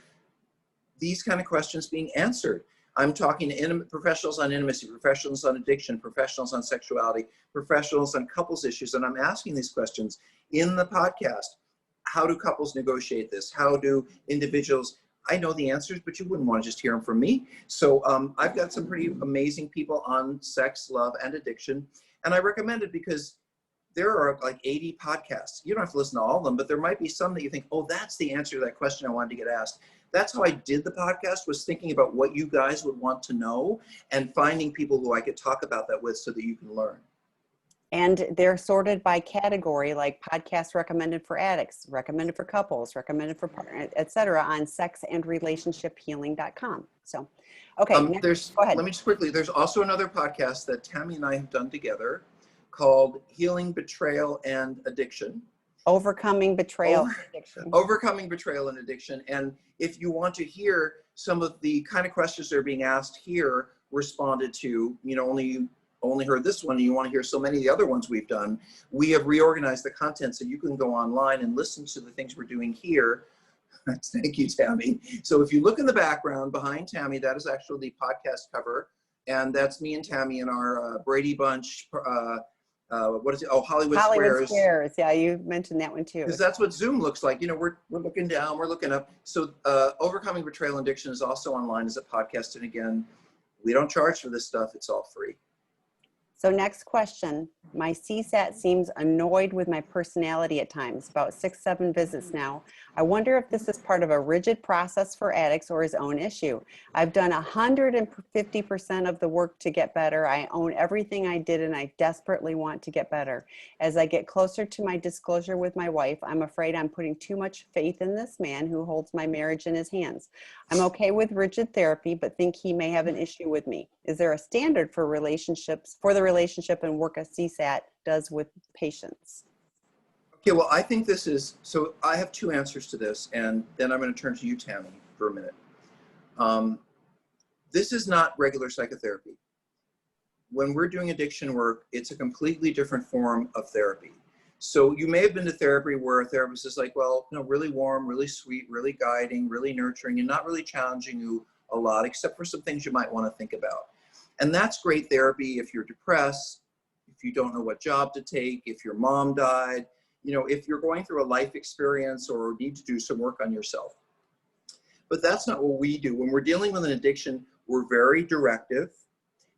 these kind of questions being answered. I'm talking to professionals on intimacy, professionals on addiction, professionals on sexuality, professionals on couples issues, and I'm asking these questions in the podcast. How do couples negotiate this? How do individuals? I know the answers, but you wouldn't want to just hear them from me. So I've got some pretty amazing people on sex, love, and addiction. And I recommend it because there are like 80 podcasts. You don't have to listen to all of them, but there might be some that you think, oh, that's the answer to that question I wanted to get asked. That's how I did the podcast, was thinking about what you guys would want to know and finding people who I could talk about that with so that you can learn. And they're sorted by category, like podcasts recommended for addicts, recommended for couples, recommended for partners, etc. on sexandrelationshiphealing.com. So, okay, go ahead. Let me just quickly, there's also another podcast that Tammy and I have done together called Healing, Betrayal, and Addiction. Overcoming Betrayal and Addiction. Overcoming Betrayal and Addiction. And if you want to hear some of the kind of questions that are being asked here responded to, you know, only heard this one and you want to hear so many of the other ones we've done, we have reorganized the content so you can go online and listen to the things we're doing here. Thank you, Tammy. So if you look in the background behind Tammy, that is actually the podcast cover. And that's me and Tammy in our Brady Bunch, what is it? Oh, Hollywood Squares. Yeah, you mentioned that one too. Because that's what Zoom looks like. You know, we're looking down, we're looking up. So Overcoming Betrayal and Addiction is also online as a podcast. And again, we don't charge for this stuff. It's all free. So next question, my CSAT seems annoyed with my personality at times, about 6-7 visits now. I wonder if this is part of a rigid process for addicts or his own issue. I've done 150% of the work to get better. I own everything I did and I desperately want to get better. As I get closer to my disclosure with my wife, I'm afraid I'm putting too much faith in this man who holds my marriage in his hands. I'm okay with rigid therapy, but think he may have an issue with me. Is there a standard for relationships, for the relationship and work a CSAT does with patients? Okay, well, I think this is, so I have two answers to this, and then I'm going to turn to you, Tammy, for a minute. This is not regular psychotherapy. When we're doing addiction work, it's a completely different form of therapy. So you may have been to therapy where a therapist is like, well, you know, really warm, really sweet, really guiding, really nurturing, and not really challenging you a lot, except for some things you might want to think about. And that's great therapy if you're depressed, if you don't know what job to take, if your mom died, you know, if you're going through a life experience or need to do some work on yourself. But that's not what we do. When we're dealing with an addiction, we're very directive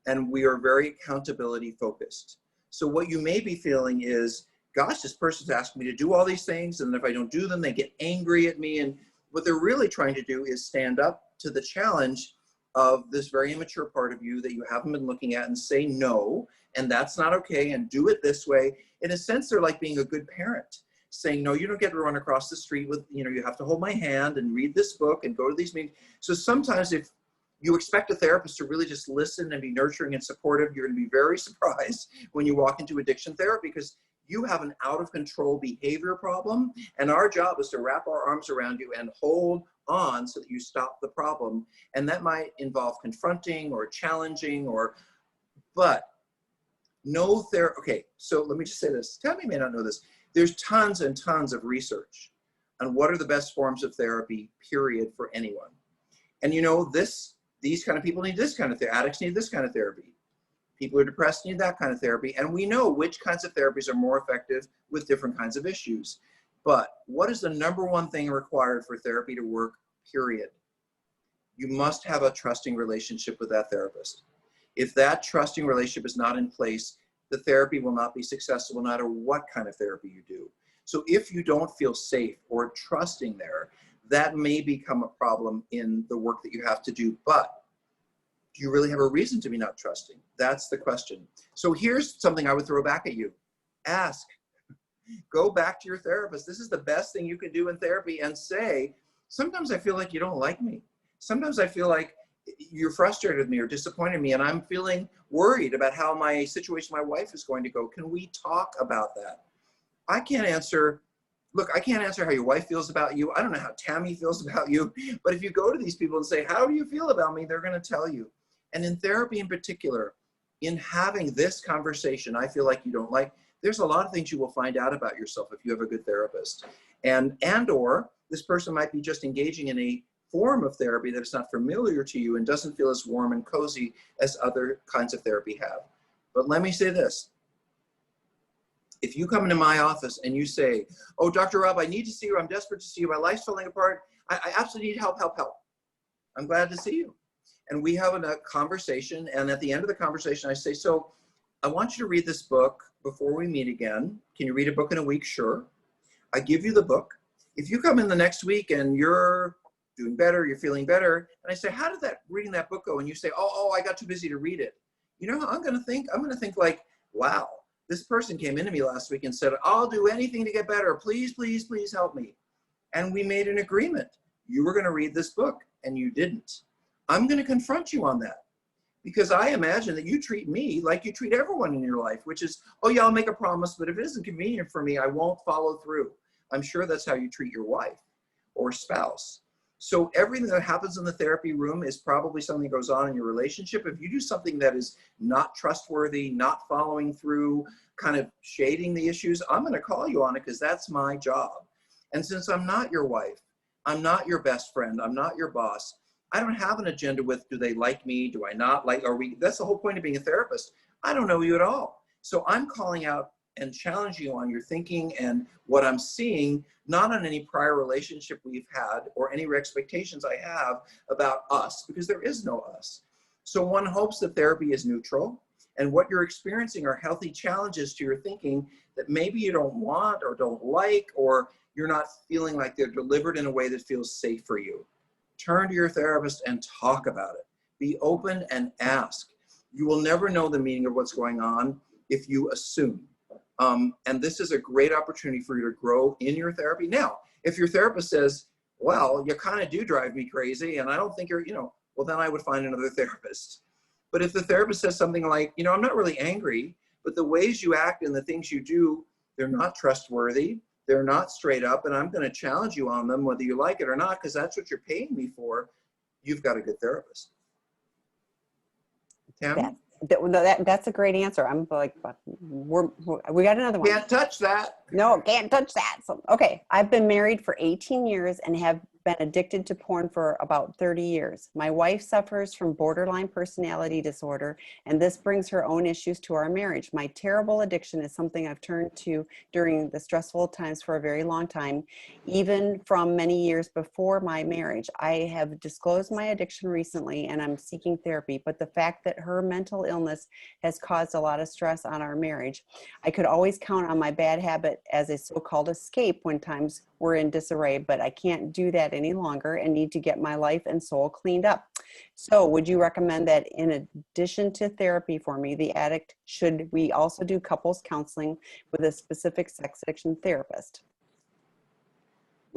and we are very accountability focused. So what you may be feeling is, gosh, this person's asking me to do all these things, and if I don't do them, they get angry at me. And what they're really trying to do is stand up to the challenge of this very immature part of you that you haven't been looking at and say no, and that's not okay, and do it this way. In a sense, they're like being a good parent. saying, no, you don't get to run across the street with, you have to hold my hand and read this book and go to these meetings. So sometimes if you expect a therapist to really just listen and be nurturing and supportive, you're going to be very surprised when you walk into addiction therapy, because you have an out of control behavior problem. And our job is to wrap our arms around you and hold on so that you stop the problem. And that might involve confronting or challenging but no therapy. Okay, so let me just say this. Tammy may not know this. There's tons and tons of research on what are the best forms of therapy, period, for anyone. And these kind of people need this kind of therapy. Addicts need this kind of therapy. People who are depressed need that kind of therapy. And we know which kinds of therapies are more effective with different kinds of issues. But what is the number one thing required for therapy to work, period? You must have a trusting relationship with that therapist. If that trusting relationship is not in place, the therapy will not be successful no matter what kind of therapy you do. So if you don't feel safe or trusting there, that may become a problem in the work that you have to do. But do you really have a reason to be not trusting? That's the question. So here's something I would throw back at you. Ask. Go back to your therapist. This is the best thing you can do in therapy, and say, sometimes I feel like you don't like me. Sometimes I feel like you're frustrated with me or disappointed me, and I'm feeling worried about how my situation, my wife is going to go. Can we talk about that? I can't answer how your wife feels about you. I don't know how Tammy feels about you. But if you go to these people and say, how do you feel about me? They're going to tell you. And in therapy in particular, in having this conversation, I feel like you don't like, there's a lot of things you will find out about yourself if you have a good therapist. Or this person might be just engaging in a form of therapy that is not familiar to you and doesn't feel as warm and cozy as other kinds of therapy have. But let me say this. If you come into my office and you say, oh, Dr. Rob, I need to see you. I'm desperate to see you. My life's falling apart. I absolutely need help. I'm glad to see you. And we have a conversation. And at the end of the conversation, I say, so I want you to read this book before we meet again. Can you read a book in a week? Sure. I give you the book. If you come in the next week and you're doing better, you're feeling better, and I say, how did reading that book go? And you say, oh, I got too busy to read it. You know how I'm going to think? I'm going to think like, wow, this person came into me last week and said, I'll do anything to get better. Please, please, please help me. And we made an agreement. You were going to read this book and you didn't. I'm going to confront you on that, because I imagine that you treat me like you treat everyone in your life, which is, oh yeah, I'll make a promise, but if it isn't convenient for me, I won't follow through. I'm sure that's how you treat your wife or spouse. So everything that happens in the therapy room is probably something that goes on in your relationship. If you do something that is not trustworthy, not following through, kind of shading the issues, I'm going to call you on it, because that's my job. And since I'm not your wife, I'm not your best friend, I'm not your boss, I don't have an agenda with, do they like me? Do I not like, that's the whole point of being a therapist. I don't know you at all. So I'm calling out and challenging you on your thinking and what I'm seeing, not on any prior relationship we've had or any expectations I have about us, because there is no us. So one hopes that therapy is neutral, and what you're experiencing are healthy challenges to your thinking that maybe you don't want or don't like, or you're not feeling like they're delivered in a way that feels safe for you. Turn to your therapist and talk about it. Be open and ask. You will never know the meaning of what's going on if you assume. And this is a great opportunity for you to grow in your therapy. Now, if your therapist says, well, you kind of do drive me crazy, and I don't think you're, well, then I would find another therapist. But if the therapist says something like, I'm not really angry, but the ways you act and the things you do, they're not trustworthy, they're not straight up, and I'm going to challenge you on them whether you like it or not, because that's what you're paying me for, you've got a good therapist. Tammy? That's a great answer. I'm like, we got another one. Can't touch that. No, can't touch that. So, okay. I've been married for 18 years and have been addicted to porn for about 30 years. My wife suffers from borderline personality disorder, and this brings her own issues to our marriage. My terrible addiction is something I've turned to during the stressful times for a very long time, even from many years before my marriage. I have disclosed my addiction recently, and I'm seeking therapy, but the fact that her mental illness has caused a lot of stress on our marriage. I could always count on my bad habit as a so-called escape when times were in disarray, but I can't do that any longer and need to get my life and soul cleaned up. So would you recommend that in addition to therapy for me, the addict, should we also do couples counseling with a specific sex addiction therapist?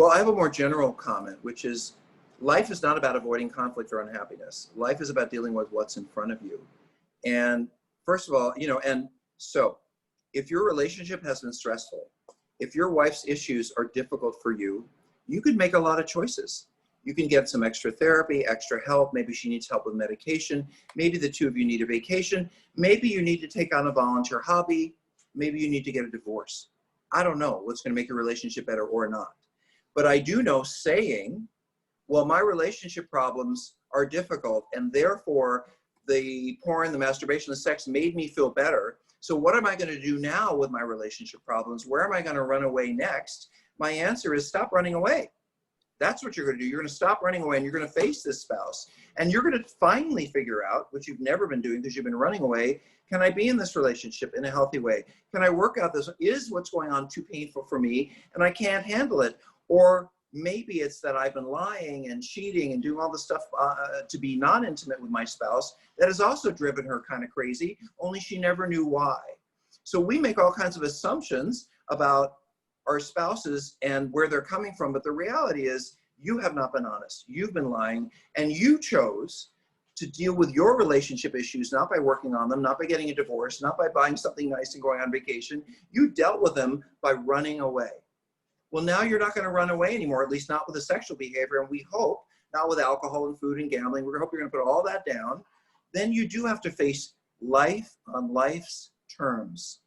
Well, I have a more general comment, which is life is not about avoiding conflict or unhappiness. Life is about dealing with what's in front of you. And first of all, and so if your relationship has been stressful, if your wife's issues are difficult for you, you could make a lot of choices. You can get some extra therapy, extra help. Maybe she needs help with medication. Maybe the two of you need a vacation. Maybe you need to take on a volunteer hobby. Maybe you need to get a divorce. I don't know what's going to make your relationship better or not. But I do know saying, well, my relationship problems are difficult and therefore the porn, the masturbation, the sex made me feel better. So what am I going to do now with my relationship problems? Where am I going to run away next? My answer is stop running away. That's what you're going to do. You're going to stop running away and you're going to face this spouse. And you're going to finally figure out, which you've never been doing because you've been running away, can I be in this relationship in a healthy way? Can I work out this? Is what's going on too painful for me and I can't handle it? Or maybe it's that I've been lying and cheating and doing all this stuff to be non-intimate with my spouse that has also driven her kind of crazy, only she never knew why. So we make all kinds of assumptions about our spouses and where they're coming from, but the reality is you have not been honest. You've been lying, and you chose to deal with your relationship issues, not by working on them, not by getting a divorce, not by buying something nice and going on vacation. You dealt with them by running away. Well, now you're not going to run away anymore, at least not with the sexual behavior, and we hope not with alcohol and food and gambling. We hope you're going to put all that down. Then you do have to face life on life's terms.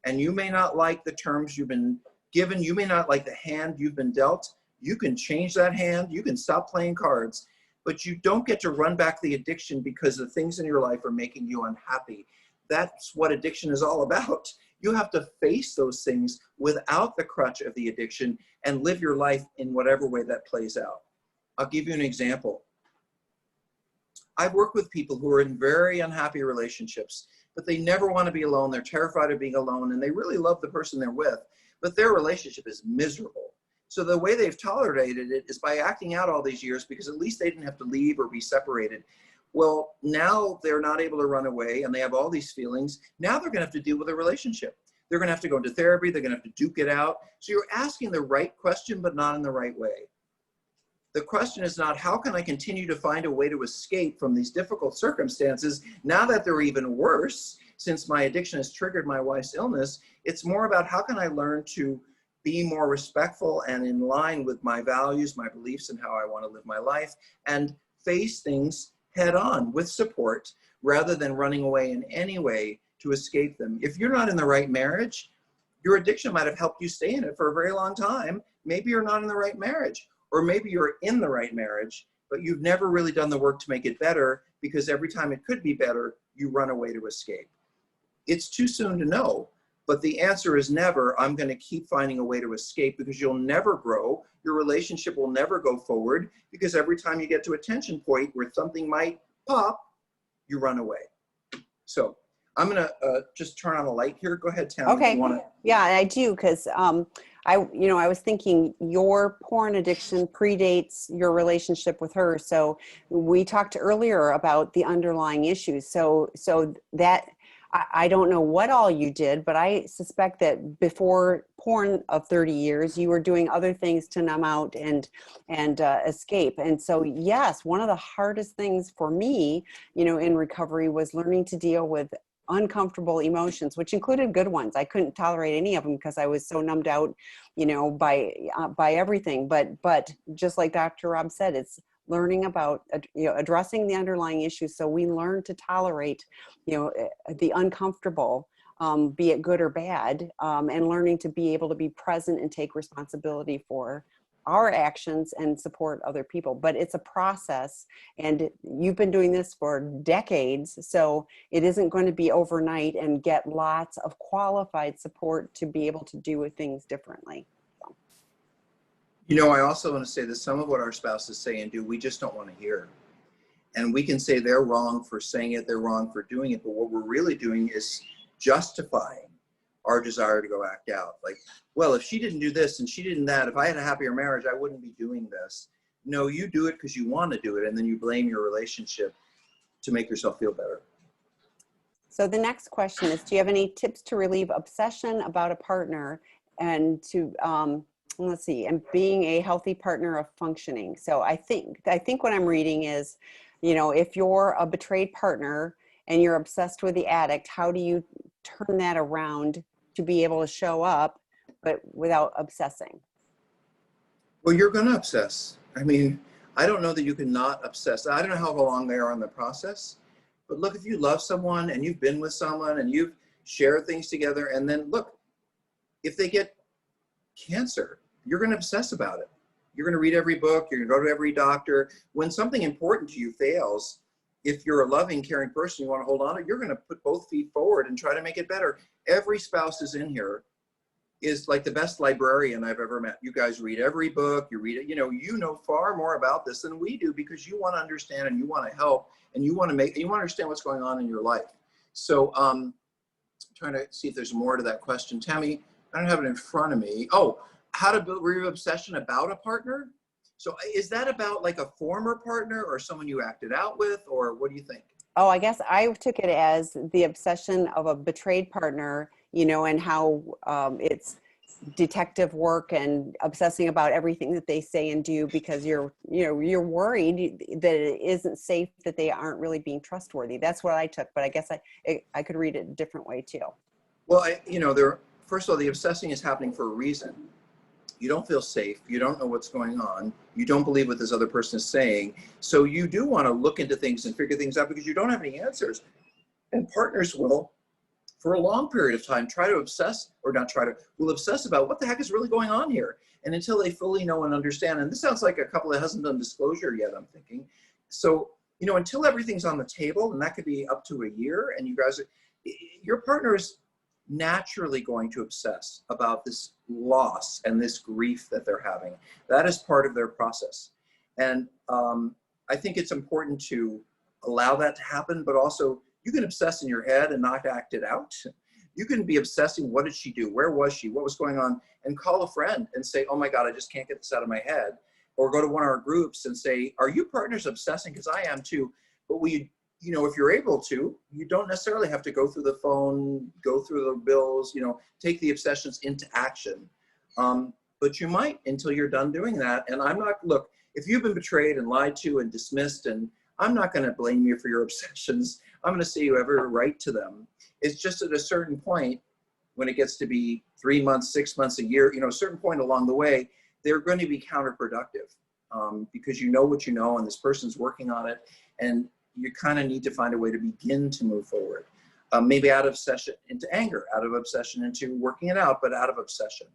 And you may not like the terms you've been given. You may not like the hand you've been dealt. You can change that hand. You can stop playing cards. But you don't get to run back the addiction because the things in your life are making you unhappy. That's what addiction is all about. You have to face those things without the crutch of the addiction and live your life in whatever way that plays out. I'll give you an example. I've worked with people who are in very unhappy relationships, but they never want to be alone. They're terrified of being alone, and they really love the person they're with, but their relationship is miserable. So the way they've tolerated it is by acting out all these years because at least they didn't have to leave or be separated. Well, now they're not able to run away and they have all these feelings. Now they're going to have to deal with a relationship. They're going to have to go into therapy. They're going to have to duke it out. So you're asking the right question, but not in the right way. The question is not, how can I continue to find a way to escape from these difficult circumstances now that they're even worse since my addiction has triggered my wife's illness? It's more about how can I learn to be more respectful and in line with my values, my beliefs, and how I want to live my life, and face things head on with support rather than running away in any way to escape them. If you're not in the right marriage, your addiction might have helped you stay in it for a very long time. Maybe you're not in the right marriage, or maybe you're in the right marriage, but you've never really done the work to make it better because every time it could be better, you run away to escape. It's too soon to know, but the answer is never, I'm going to keep finding a way to escape, because you'll never grow. Your relationship will never go forward because every time you get to a tension point where something might pop, you run away. So I'm going to just turn on a light here. Go ahead, Tammy. Okay. You wanna... Yeah, I do, because I was thinking your porn addiction predates your relationship with her. So we talked earlier about the underlying issues. So that I don't know what all you did, but I suspect that before porn of 30 years, you were doing other things to numb out and escape. And so, yes, one of the hardest things for me, in recovery was learning to deal with uncomfortable emotions, which included good ones. I couldn't tolerate any of them because I was so numbed out, by everything. But just like Dr. Rob said, it's learning about, addressing the underlying issues. So we learn to tolerate, the uncomfortable, be it good or bad, and learning to be able to be present and take responsibility for our actions and support other people. But it's a process, and you've been doing this for decades, so it isn't going to be overnight, and get lots of qualified support to be able to do things differently. I also want to say that some of what our spouses say and do, we just don't want to hear. And we can say they're wrong for saying it, they're wrong for doing it, but what we're really doing is justifying our desire to go act out. Like, well, if she didn't do this and she didn't that, if I had a happier marriage, I wouldn't be doing this. No, you do it because you want to do it, and then you blame your relationship to make yourself feel better. So the next question is, do you have any tips to relieve obsession about a partner and to let's see, and being a healthy partner of functioning. So I think what I'm reading is, you know, if you're a betrayed partner and you're obsessed with the addict, how do you turn that around to be able to show up, but without obsessing? Well, you're going to obsess. I mean, I don't know that you can not obsess. I don't know how long they are on the process, but look, if you love someone and you've been with someone and you've shared things together, and then look, if they get cancer, you're going to obsess about it. You're going to read every book. You're going to go to every doctor. When something important to you fails, if you're a loving, caring person, you want to hold on to it, you're going to put both feet forward and try to make it better. Every spouse is in here is like the best librarian I've ever met. You guys read every book, you read it, you know far more about this than we do, because you want to understand and you want to help and you want to understand what's going on in your life. So trying to see if there's more to that question. Tammy, I don't have it in front of me. Oh, how to build your obsession about a partner? So is that about like a former partner or someone you acted out with, or what do you think? Oh, I guess I took it as the obsession of a betrayed partner, you know, and how it's detective work and obsessing about everything that they say and do, because you're worried that it isn't safe, that they aren't really being trustworthy. That's what I took, but I guess I could read it a different way too. Well, first of all, the obsessing is happening for a reason. You don't feel safe. You don't know what's going on. You don't believe what this other person is saying. So you do want to look into things and figure things out because you don't have any answers. And partners will, for a long period of time, will obsess about what the heck is really going on here. And until they fully know and understand, and this sounds like a couple that hasn't done disclosure yet, I'm thinking. So, until everything's on the table, and that could be up to a year, and your partner is naturally going to obsess about this loss and this grief that they're having. That is part of their process. And I think it's important to allow that to happen, but also you can obsess in your head and not act it out. You can be obsessing, what did she do? Where was she? What was going on? And call a friend and say, oh my God, I just can't get this out of my head. Or go to one of our groups and say, are you partners obsessing? Because I am too. But if you're able to, you don't necessarily have to go through the phone, go through the bills, take the obsessions into action. But you might until you're done doing that. And look, if you've been betrayed and lied to and dismissed, and I'm not going to blame you for your obsessions. I'm going to say you have a right to them. It's just at a certain point, when it gets to be 3 months, 6 months, a year, a certain point along the way, they're going to be counterproductive because you know what you know, and this person's working on it. And you kind of need to find a way to begin to move forward. Maybe out of obsession into anger, out of obsession into working it out, but out of obsession.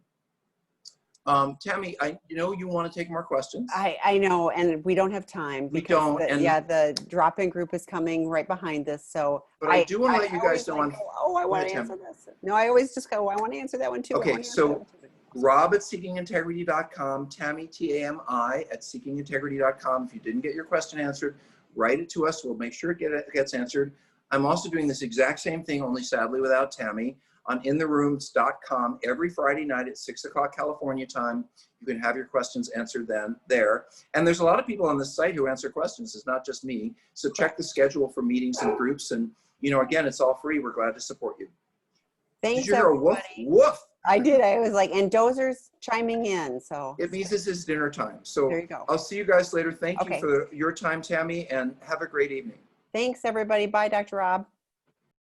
Tammy, I know you want to take more questions. I know, and we don't have time because the drop-in group is coming right behind this. So, but I do want to let you guys know. I want to answer this. No, I always just go, I want to answer that one too. Okay, so Rob at seekingintegrity.com, Tammy, Tami at seekingintegrity.com. If you didn't get your question answered, write it to us. We'll make sure it gets answered. I'm also doing this exact same thing, only sadly without Tammy, on intherooms.com every Friday night at 6 o'clock California time. You can have your questions answered there. And there's a lot of people on this site who answer questions. It's not just me. So check the schedule for meetings and groups. And, again, it's all free. We're glad to support you. Thanks, did you hear everybody. A woof? Woof. I did. I was like, and Dozer's chiming in. So it means this is dinner time. So there you go. I'll see you guys later. Thank you for your time, Tammy, and have a great evening. Thanks, everybody. Bye, Dr. Rob.